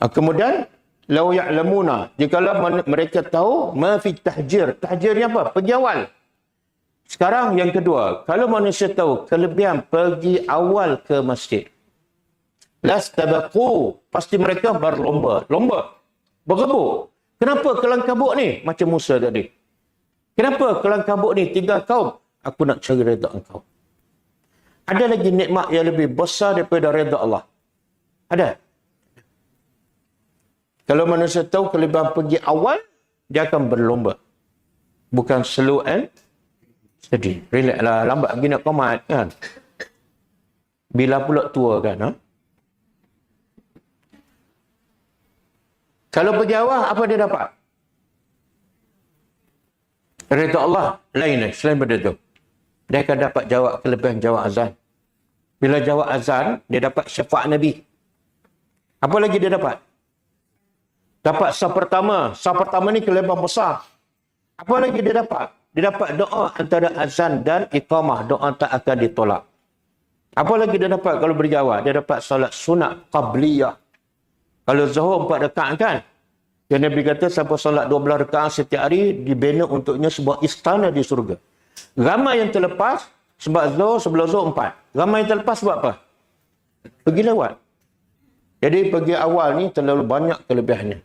Kemudian, lau ya'lamuna, jikalau mereka tahu, ma fi tahjir. Tahjir ni apa? Pergi awal. Sekarang yang kedua, kalau manusia tahu kelebihan pergi awal ke masjid, lastabaqu, pasti mereka berlomba. Lomba. Berebut. Kenapa kelang kabut ni? Macam Musa tadi. Kenapa kelang kabut ni? 3 kaum. Aku nak cari redha engkau. Ada lagi nikmat yang lebih besar daripada redha Allah? Ada? Kalau manusia tahu kelebihan pergi awal, dia akan berlomba. Bukan slow and steady. Relax lah. Lambat lagi nak komat kan? Bila pula tua kan? Ha? Kalau pergi awal, apa dia dapat? Redha Allah lain selain daripada itu. Dia akan dapat jawab kelebihan jawab azan. Bila jawab azan, dia dapat syafaat Nabi. Apa lagi dia dapat? Dapat sah pertama. Sah pertama ni kelebihan besar. Apa lagi dia dapat? Dia dapat doa antara azan dan iqamah. Doa tak akan ditolak. Apa lagi dia dapat kalau berjawab? Dia dapat salat sunat qabliyah. Kalau Zuhur 4 rakaat kan? Yang Nabi kata siapa solat 12 rakaat setiap hari, dibina untuknya sebuah istana di surga. Ramai yang terlepas sebab Zuhur, sebelum Zuhur 4. Ramai yang terlepas sebab apa? Pergi lewat. Jadi pergi awal ni terlalu banyak kelebihannya.